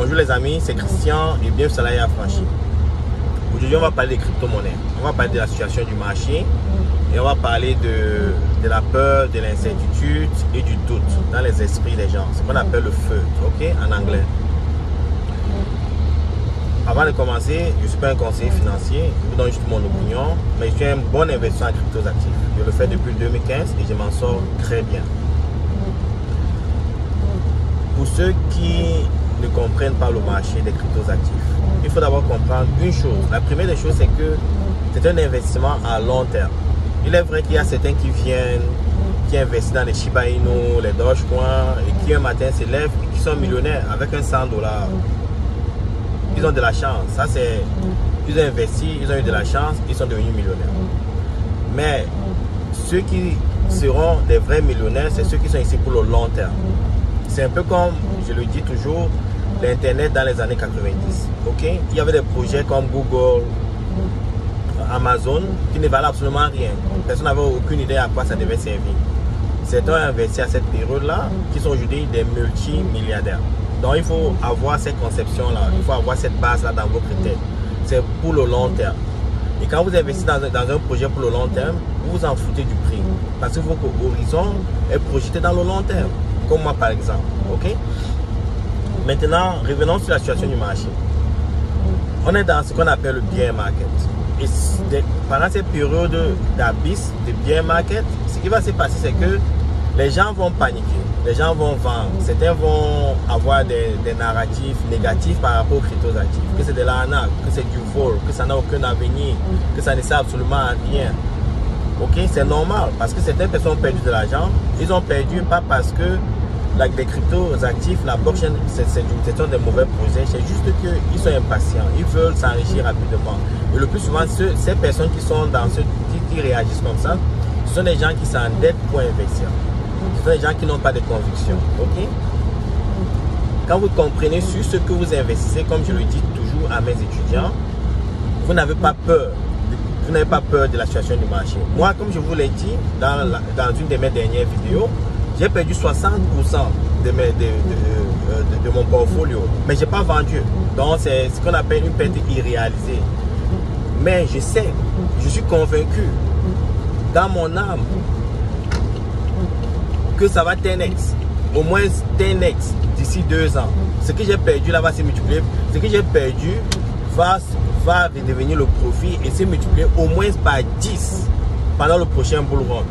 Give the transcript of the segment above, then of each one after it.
Bonjour les amis, c'est Christian et bienvenue sur l'AI Affranchi. Aujourd'hui on va parler des crypto-monnaies, on va parler de la situation du marché et on va parler de la peur, de l'incertitude et du doute dans les esprits des gens, ce qu'on appelle le feu, ok, en anglais. Avant de commencer, je ne suis pas un conseiller financier, je vous donne juste mon opinion, mais je suis un bon investisseur en cryptos actifs. Je le fais depuis 2015 et je m'en sors très bien. Pour ceux qui ne comprennent pas le marché des cryptos actifs, il faut d'abord comprendre une chose. La première des choses, c'est que c'est un investissement à long terme. Il est vrai qu'il y a certains qui viennent, qui investissent dans les Shiba Inu, les Dogecoin, et qui un matin se lèvent et qui sont millionnaires avec un $100. Ils ont de la chance. Ça, c'est, ils ont investi, ils ont eu de la chance, ils sont devenus millionnaires. Mais ceux qui seront des vrais millionnaires, c'est ceux qui sont ici pour le long terme. C'est un peu comme, je le dis toujours, l'Internet dans les années 90. Okay? Il y avait des projets comme Google, Amazon, qui ne valaient absolument rien. Personne n'avait aucune idée à quoi ça devait servir. Certains ont investi à cette période-là, qui sont aujourd'hui des multimilliardaires. Donc il faut avoir cette conception-là, il faut avoir cette base-là dans votre tête. C'est pour le long terme. Et quand vous investissez dans un projet pour le long terme, vous vous en foutez du prix. Parce que votre horizon est projeté dans le long terme. Comme moi par exemple. Ok? Maintenant, revenons sur la situation du marché. On est dans ce qu'on appelle le bear market. Et pendant cette période d'abysse, de bear market, ce qui va se passer, c'est que les gens vont paniquer, les gens vont vendre, certains vont avoir des narratifs négatifs par rapport aux cryptos actifs, que c'est de l'arnaque, que c'est du vol, que ça n'a aucun avenir, que ça ne sert absolument à rien. Ok, c'est normal parce que certaines personnes ont perdu de l'argent, ils ont perdu pas parce que les cryptos actifs, la blockchain, c'est des mauvais projets, c'est juste qu'ils sont impatients, ils veulent s'enrichir rapidement. Et le plus souvent, ces personnes qui sont dans qui réagissent comme ça, ce sont des gens qui s'endettent pour investir. Ce sont des gens qui n'ont pas de conviction. Ok? Quand vous comprenez sur ce que vous investissez, comme je le dis toujours à mes étudiants, vous n'avez pas peur. Vous n'avez pas peur de la situation du marché. Moi, comme je vous l'ai dit dans une de mes dernières vidéos, j'ai perdu 60% de mon portfolio, mais je n'ai pas vendu. Donc, c'est ce qu'on appelle une perte irréalisée. Mais je sais, je suis convaincu dans mon âme que ça va 10x, au moins 10x d'ici 2 ans. Ce que j'ai perdu là va se multiplier. Ce que j'ai perdu va devenir le profit et se multiplier au moins par 10 pendant le prochain bull run.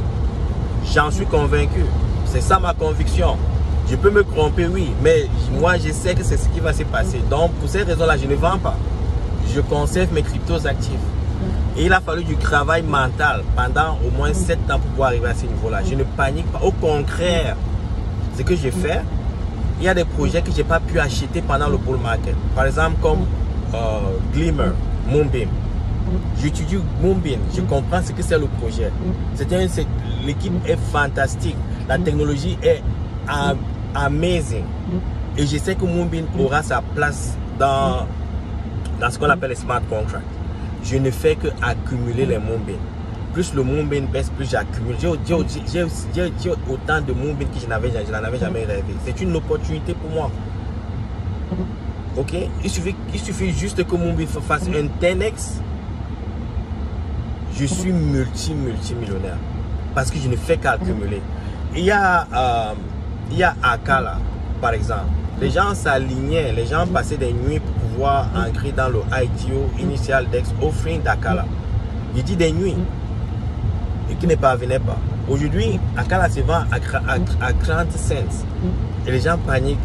J'en suis convaincu. C'est ça ma conviction. Je peux me tromper, oui, mais moi je sais que c'est ce qui va se passer. Donc pour ces raisons-là, je ne vends pas. Je conserve mes cryptos actifs. Et il a fallu du travail mental pendant au moins 7 ans pour pouvoir arriver à ce niveau-là. Je ne panique pas. Au contraire, ce que j'ai fait, il y a des projets que je n'ai pas pu acheter pendant le bull market. Par exemple, comme Glimmer, Moonbeam. J'étudie Moonbeam, je comprends ce que c'est le projet. L'équipe est fantastique. La technologie est amazing. Et je sais que Moonbeam aura sa place dans ce qu'on appelle les smart contracts. Je ne fais que accumuler les Moonbeam. Plus le Moonbeam baisse, plus j'accumule. J'ai autant de Moonbeam que je n'en avais jamais rêvé. C'est une opportunité pour moi. Ok? Il suffit juste que Moonbeam fasse un 10x. Je suis multimillionnaire. Parce que je ne fais qu'accumuler. Il y a Akala, par exemple. Les gens s'alignaient, les gens passaient des nuits pour pouvoir ancrer dans le ITO Initial Dex Offering d'Akala. Il dit des nuits et qui ne parvenaient pas. Aujourd'hui, Akala se vend à 30 cents et les gens paniquent.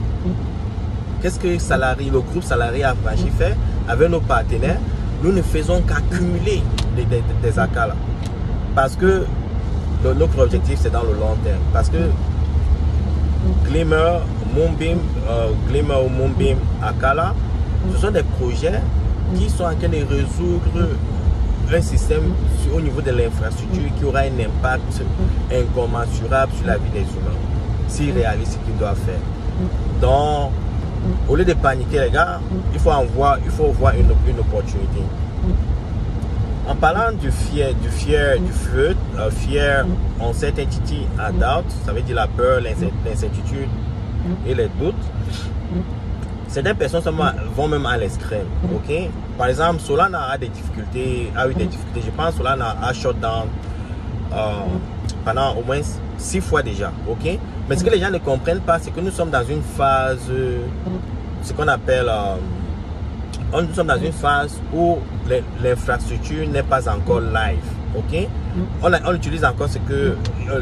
Qu'est-ce que le groupe Salarié Affranchi fait avec nos partenaires? Nous ne faisons qu'accumuler des Akala parce que notre objectif c'est dans le long terme. Parce que Glimmer, Moonbeam, Akala, ce sont des projets qui sont en train de résoudre un système au niveau de l'infrastructure qui aura un impact incommensurable sur la vie des humains s'ils réalisent ce qu'ils doivent faire. Donc, au lieu de paniquer les gars, il faut voir une opportunité. En parlant du fear, uncertainty and doubt, ça veut dire la peur, l'incertitude et les doutes. certaines personnes vont même à l'extrême. Ok? Par exemple, Solana a eu des difficultés. Je pense que Solana a shut down pendant au moins 6 fois déjà. Ok? Mais ce que les gens ne comprennent pas, c'est que nous sommes dans une phase, ce qu'on appelle, nous sommes dans une phase où l'infrastructure n'est pas encore live. Ok? On utilise encore ce que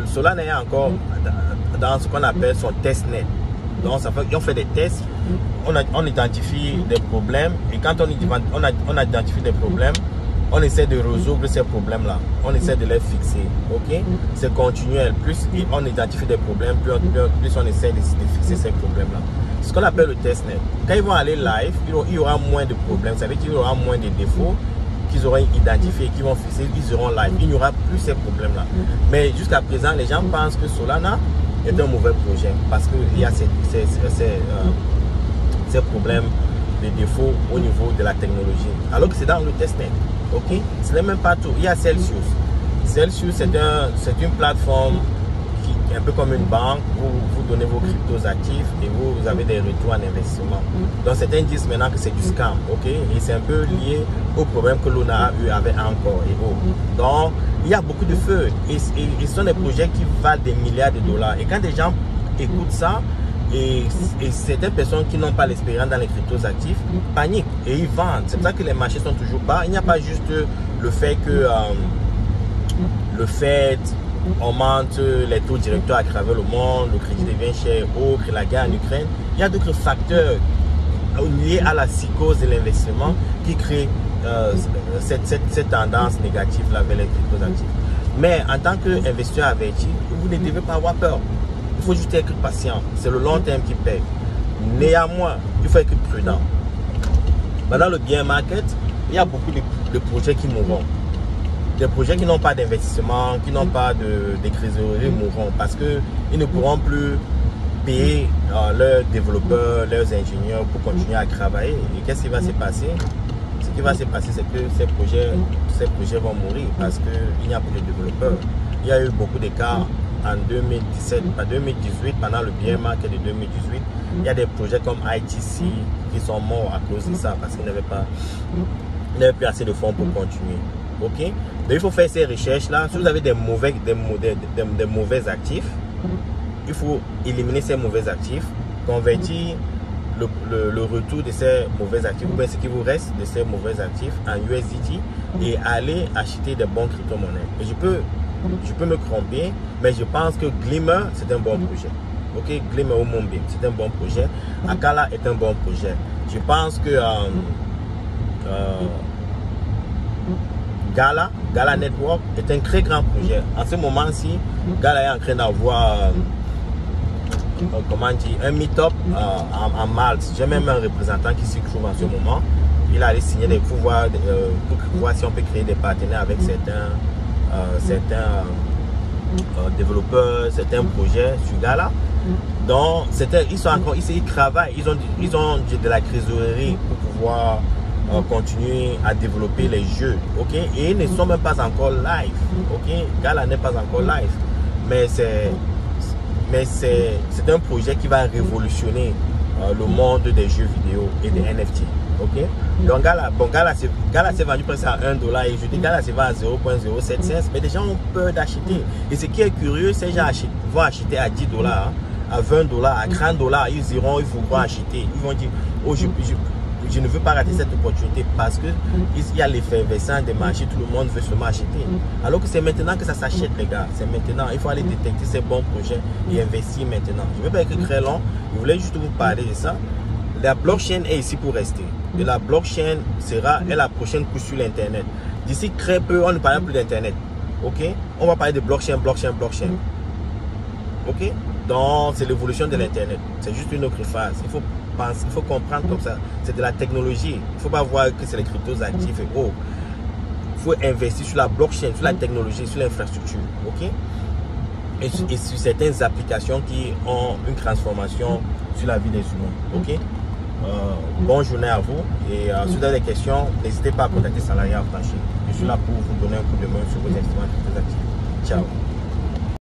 Solana est encore dans ce qu'on appelle son testnet. Donc, on fait des tests, on identifie des problèmes, et quand on identifie des problèmes, on essaie de résoudre ces problèmes-là. On essaie de les fixer. Ok? C'est continuel. Plus on identifie des problèmes, plus on essaie de fixer ces problèmes-là. Ce qu'on appelle le testnet. Quand ils vont aller live, il y aura moins de problèmes. Ça veut dire qu'il y aura moins de défauts qu'ils auront identifiés, qu'ils vont fixer, ils seront live. Il n'y aura plus ces problèmes-là. Mais jusqu'à présent, les gens pensent que Solana est un mauvais projet parce qu'il y a ces problèmes, des défauts au niveau de la technologie. Alors que c'est dans le testnet. Ok? Ce n'est même pas tout. Il y a Celsius. Celsius, c'est une plateforme qui est un peu comme une banque où vous donnez vos cryptos actifs et vous avez des retours en investissement. Donc certains disent maintenant que c'est du scam. Ok? Et c'est un peu lié au problème que Luna a eu avec Encore et autres. Donc il y a beaucoup de feux et ce sont des projets qui valent des milliards de dollars. Et quand des gens écoutent ça, et certaines personnes qui n'ont pas l'expérience dans les cryptos actifs paniquent et ils vendent. C'est pour ça que les marchés sont toujours bas. Il n'y a pas juste le fait que le Fed augmente les taux directeurs à travers le monde, le crédit devient cher, autre, la guerre en Ukraine. Il y a d'autres facteurs liés à la psychose de l'investissement qui créent cette tendance négative là vers les cryptos actifs. Mais en tant qu'investisseur averti, vous ne devez pas avoir peur. Il faut juste être patient. C'est le long terme qui paye. Néanmoins, il faut être prudent. Dans le bear market, il y a beaucoup de projets qui mourront. Des projets qui n'ont pas d'investissement, qui n'ont pas de trésorerie mourront parce qu'ils ne pourront plus payer leurs développeurs, leurs ingénieurs pour continuer à travailler. Et qu'est-ce qui va se passer? Ce qui va se passer, c'est que ces projets vont mourir parce qu'il n'y a plus de développeurs. Il y a eu beaucoup de cas en 2017, en 2018, pendant le bear market de 2018, il y a des projets comme ITC qui sont morts à cause de ça parce qu'ils n'avaient plus assez de fonds pour continuer. Ok? Donc il faut faire ces recherches-là. Si vous avez des mauvais actifs, il faut éliminer ces mauvais actifs, convertir le retour de ces mauvais actifs, ou bien ce qui vous reste de ces mauvais actifs en USDT et aller acheter des bons crypto-monnaies. Et je peux me tromper, mais je pense que Glimmer, c'est un bon projet. Ok, Glimmer ou Moonbeam, c'est un bon projet. Akala est un bon projet. Je pense que Gala Network est un très grand projet. En ce moment-ci, Gala est en train d'avoir un meet-up en Malte. J'ai même un représentant qui s'y trouve en ce moment. Il a allé signer des pouvoirs pour voir si on peut créer des partenaires avec certains développeurs, certains projets sur Gala. Donc ils travaillent, ils ont de la trésorerie pour pouvoir continuer à développer les jeux. Ok, et ils ne sont même pas encore live. Ok, Gala n'est pas encore live, mais c'est un projet qui va révolutionner le monde des jeux vidéo et des NFT. Ok, donc Gala s'est vendu presque à $1 et je dis Gala se vend à 0.07 cents, mais des gens ont peur d'acheter. Et ce qui est curieux, ces gens vont acheter à $10, à $20, à $30, ils vont acheter. Ils vont dire, oh, je ne veux pas rater cette opportunité parce qu'il y a l'effervescence des marchés, tout le monde veut seulement acheter. Alors que c'est maintenant que ça s'achète, les gars. C'est maintenant. Il faut aller détecter ces bons projets et investir maintenant. Je ne veux pas être très long. Je voulais juste vous parler de ça. La blockchain est ici pour rester. Et la blockchain est la prochaine couche sur l'Internet. D'ici très peu, on ne parlera plus d'Internet. Ok? On va parler de blockchain. Ok? Donc, c'est l'évolution de l'Internet. C'est juste une autre phase. Il faut comprendre comme ça. C'est de la technologie. Il ne faut pas voir que c'est les cryptos actifs et autres. Il faut investir sur la blockchain, sur la technologie, sur l'infrastructure. Ok? Et sur certaines applications qui ont une transformation sur la vie des humains. Ok? Bonne journée à vous. Et si vous avez des questions, n'hésitez pas à contacter Salarié Affranchi. Je suis là pour vous donner un coup de main sur vos instruments cryptos actifs. Ciao.